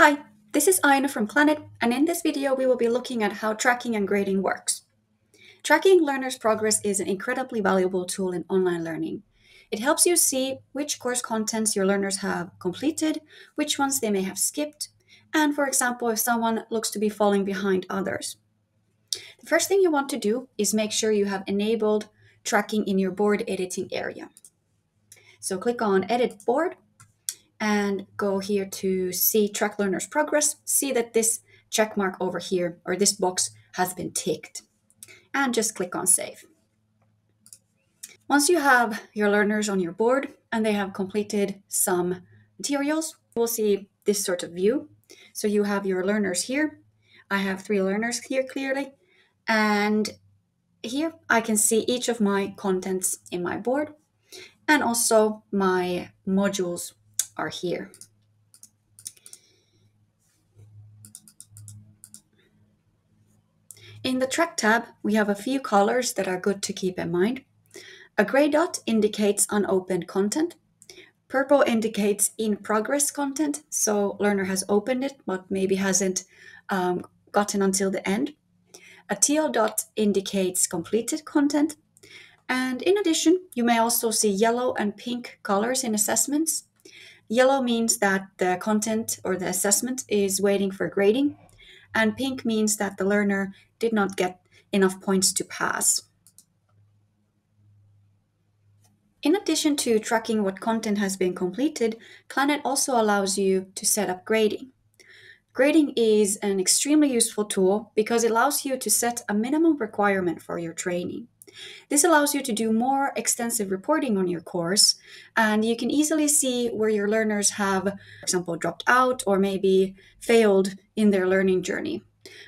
Hi, this is Aina from Planet, and in this video we will be looking at how tracking and grading works. Tracking learners' progress is an incredibly valuable tool in online learning. It helps you see which course contents your learners have completed, which ones they may have skipped, and for example, if someone looks to be falling behind others. The first thing you want to do is make sure you have enabled tracking in your board editing area. So click on Edit Board and go here to see track learners progress, see that this check mark over here or this box has been ticked, and just click on save. Once you have your learners on your board and they have completed some materials, you will see this sort of view. So you have your learners here. I have 3 learners here clearly, and here I can see each of my contents in my board, and also my modules are here. In the Track tab, we have a few colors that are good to keep in mind. A gray dot indicates unopened content. Purple indicates in progress content, so learner has opened it but maybe hasn't gotten until the end. A teal dot indicates completed content. And in addition, you may also see yellow and pink colors in assessments. Yellow means that the content or the assessment is waiting for grading, and pink means that the learner did not get enough points to pass. In addition to tracking what content has been completed, Planet also allows you to set up grading. Grading is an extremely useful tool because it allows you to set a minimum requirement for your training. This allows you to do more extensive reporting on your course, and you can easily see where your learners have, for example, dropped out or maybe failed in their learning journey,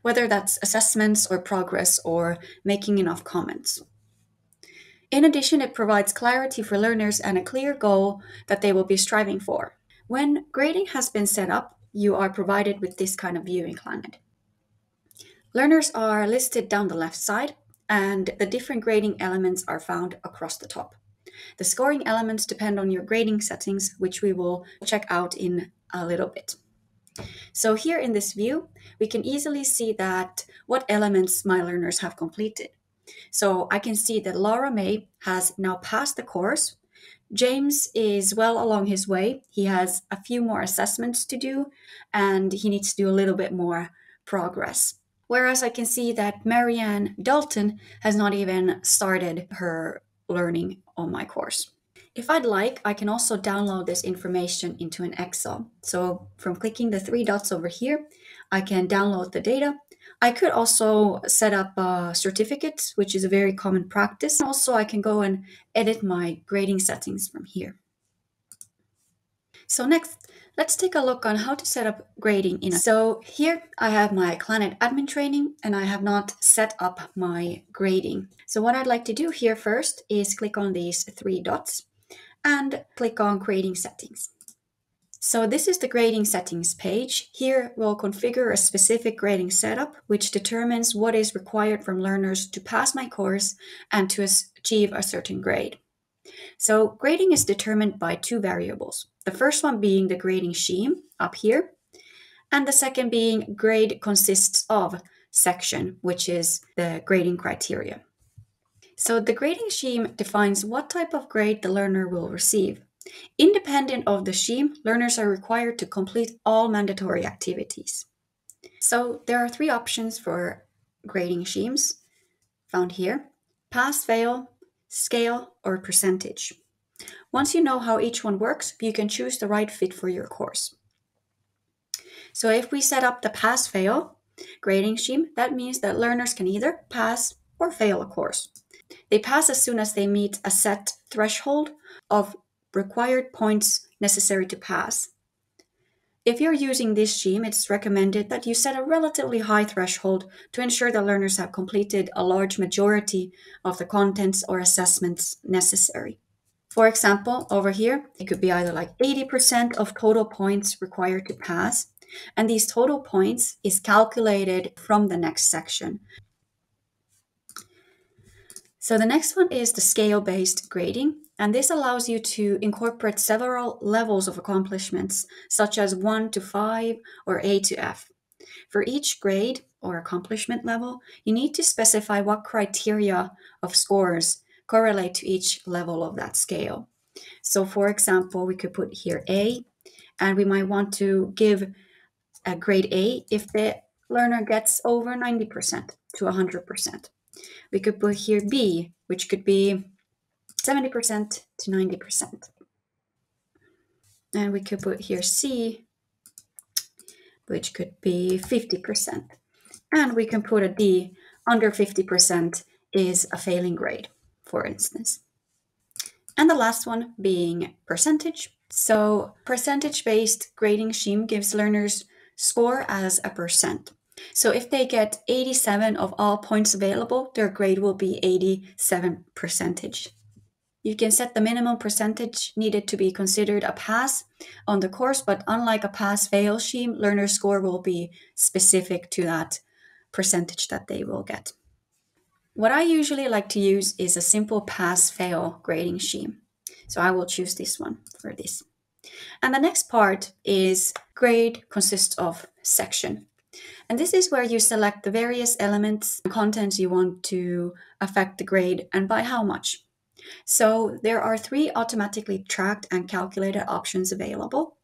whether that's assessments or progress or making enough comments. In addition, it provides clarity for learners and a clear goal that they will be striving for. When grading has been set up, you are provided with this kind of view in Planet. Learners are listed down the left side, and the different grading elements are found across the top. The scoring elements depend on your grading settings, which we will check out in a little bit. So here in this view, we can easily see that what elements my learners have completed. So I can see that Laura May has now passed the course. James is well along his way. He has a few more assessments to do, and he needs to do a little bit more progress. Whereas I can see that Marianne Dalton has not even started her learning on my course. If I'd like, I can also download this information into an Excel. So from clicking the 3 dots over here, I can download the data. I could also set up certificates, which is a very common practice. Also, I can go and edit my grading settings from here. So next, let's take a look on how to set up grading in. So here I have my Planet admin training, and I have not set up my grading. So what I'd like to do here first is click on these 3 dots and click on grading settings. So this is the grading settings page. Here we'll configure a specific grading setup, which determines what is required from learners to pass my course and to achieve a certain grade. So grading is determined by 2 variables. The first one being the grading scheme up here, and the second being grade consists of section, which is the grading criteria. So the grading scheme defines what type of grade the learner will receive. Independent of the scheme, learners are required to complete all mandatory activities. So there are 3 options for grading schemes found here: pass, fail, scale, or percentage. Once you know how each one works, you can choose the right fit for your course. So if we set up the pass-fail grading scheme, that means that learners can either pass or fail a course. They pass as soon as they meet a set threshold of required points necessary to pass. If you're using this scheme, it's recommended that you set a relatively high threshold to ensure that learners have completed a large majority of the contents or assessments necessary. For example, over here, it could be either like 80% of total points required to pass, and these total points is calculated from the next section. So the next one is the scale-based grading, And this allows you to incorporate several levels of accomplishments, such as 1 to 5 or A to F. For each grade or accomplishment level, you need to specify what criteria of scores correlate to each level of that scale. So for example, we could put here A, and we might want to give a grade A if the learner gets over 90% to 100%. We could put here B, which could be 70% to 90%. And we could put here C, which could be 50%. And we can put a D, under 50% is a failing grade, for instance. And the last one being percentage. So percentage-based grading scheme gives learners score as a percent. So if they get 87 of all points available, their grade will be 87 percentage. You can set the minimum percentage needed to be considered a pass on the course, but unlike a pass-fail scheme, learner's score will be specific to that percentage that they will get. What I usually like to use is a simple pass-fail grading scheme. So I will choose this one for this. And the next part is grade consists of section. And this is where you select the various elements and contents you want to affect the grade and by how much. So there are 3 automatically tracked and calculated options available.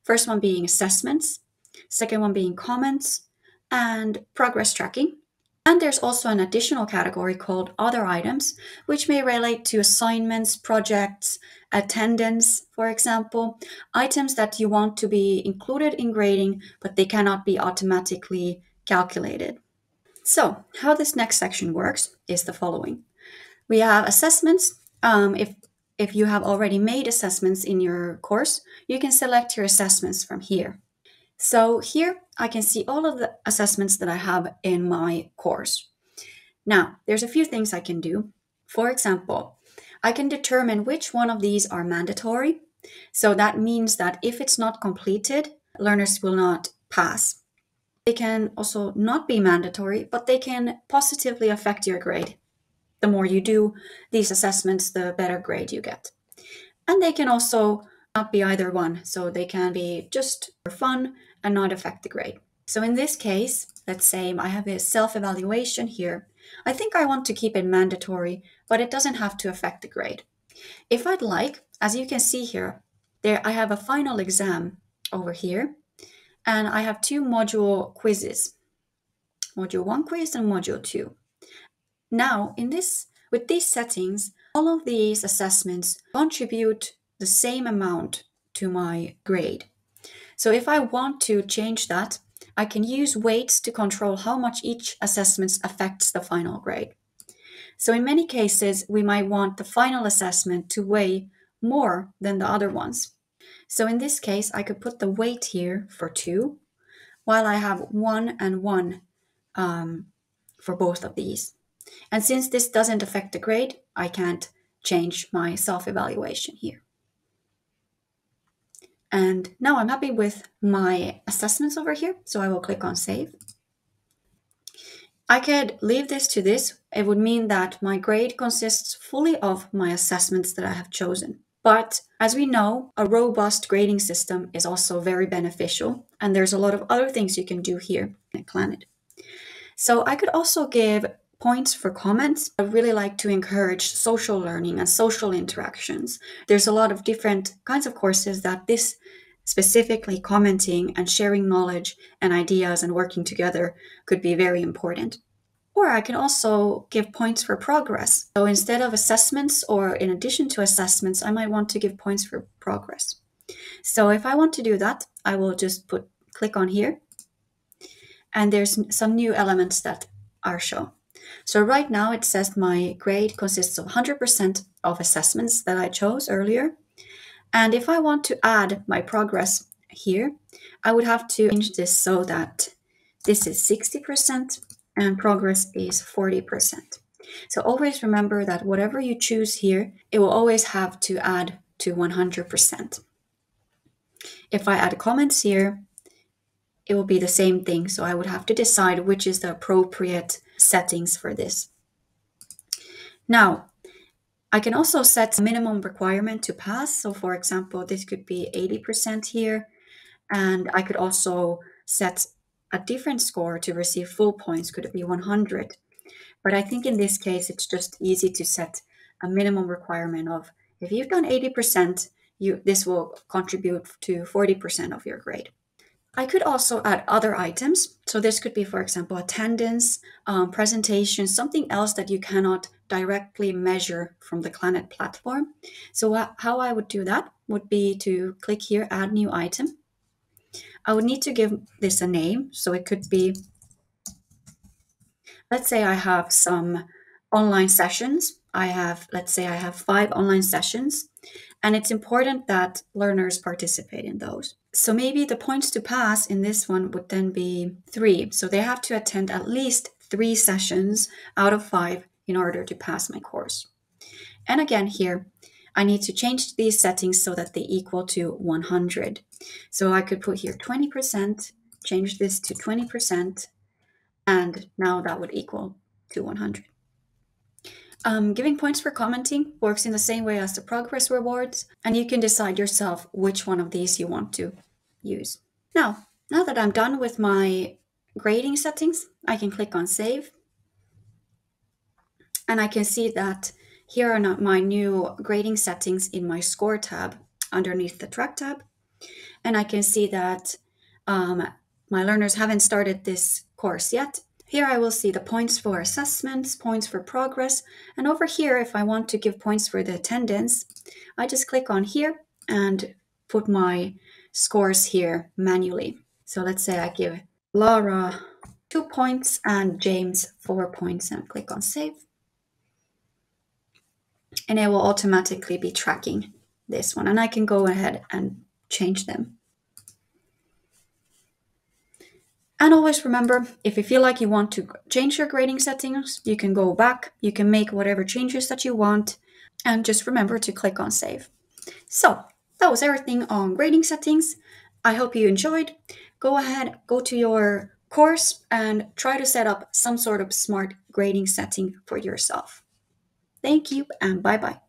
First one being assessments, second one being comments, and progress tracking. And there's also an additional category called other items, which may relate to assignments, projects, attendance, for example, items that you want to be included in grading, but they cannot be automatically calculated. So how this next section works is the following. We have assessments. If you have already made assessments in your course, you can select your assessments from here. So here I can see all of the assessments that I have in my course. Now, there's a few things I can do. For example, I can determine which one of these are mandatory. So that means that if it's not completed, learners will not pass. They can also not be mandatory, but they can positively affect your grade. The more you do these assessments, the better grade you get. And they can also not be either one. So they can be just for fun and not affect the grade. So in this case, let's say I have a self-evaluation here. I think I want to keep it mandatory, but it doesn't have to affect the grade. If I'd like, as you can see here, I have a final exam over here, and I have 2 module quizzes, module 1 quiz and module 2. Now, with these settings, all of these assessments contribute the same amount to my grade. So if I want to change that, I can use weights to control how much each assessment affects the final grade. So in many cases, we might want the final assessment to weigh more than the other ones. So in this case, I could put the weight here for 2, while I have 1 and 1 for both of these. And since this doesn't affect the grade, I can't change my self-evaluation here. And now I'm happy with my assessments over here, so I will click on Save. I could leave this to this. It would mean that my grade consists fully of my assessments that I have chosen. But as we know, a robust grading system is also very beneficial, and there's a lot of other things you can do here in Planet. So I could also give points for comments. I really like to encourage social learning and social interactions. There's a lot of different kinds of courses that this specifically commenting and sharing knowledge and ideas and working together could be very important. Or I can also give points for progress. So instead of assessments or in addition to assessments, I might want to give points for progress. So if I want to do that, I will just click on here. And there's some new elements that are shown. So right now it says my grade consists of 100% of assessments that I chose earlier. And if I want to add my progress here, I would have to change this so that this is 60% and progress is 40%. So always remember that whatever you choose here, it will always have to add to 100%. If I add comments here, it will be the same thing. So I would have to decide which is the appropriate settings for this. Now, I can also set a minimum requirement to pass. So for example, this could be 80% here. And I could also set a different score to receive full points. Could it be 100? But I think in this case, it's just easy to set a minimum requirement of if you've done 80%, this will contribute to 40% of your grade. I could also add other items. So this could be, for example, attendance, presentation, something else that you cannot directly measure from the Clanet platform. So how I would do that would be to click here, add new item. I would need to give this a name. So it could be, let's say I have some online sessions. Let's say I have 5 online sessions, and it's important that learners participate in those. So maybe the points to pass in this one would then be 3. So they have to attend at least 3 sessions out of 5 in order to pass my course. And again here, I need to change these settings so that they equal to 100. So I could put here 20%, change this to 20%, and now that would equal to 100. Giving points for commenting works in the same way as the progress rewards, and you can decide yourself which one of these you want to use. Now that I'm done with my grading settings, I can click on Save, and I can see that here are my new grading settings in my Score tab underneath the Track tab, and I can see that my learners haven't started this course yet. Here I will see the points for assessments, points for progress, and over here, if I want to give points for the attendance, I just click on here and put my scores here manually. So let's say I give Laura 2 points and James 4 points, and click on Save. And it will automatically be tracking this one, and I can go ahead and change them. And always remember, if you feel like you want to change your grading settings, you can go back, you can make whatever changes that you want, and just remember to click on Save. So that was everything on grading settings. I hope you enjoyed. Go ahead, go to your course and try to set up some sort of smart grading setting for yourself. Thank you and bye-bye.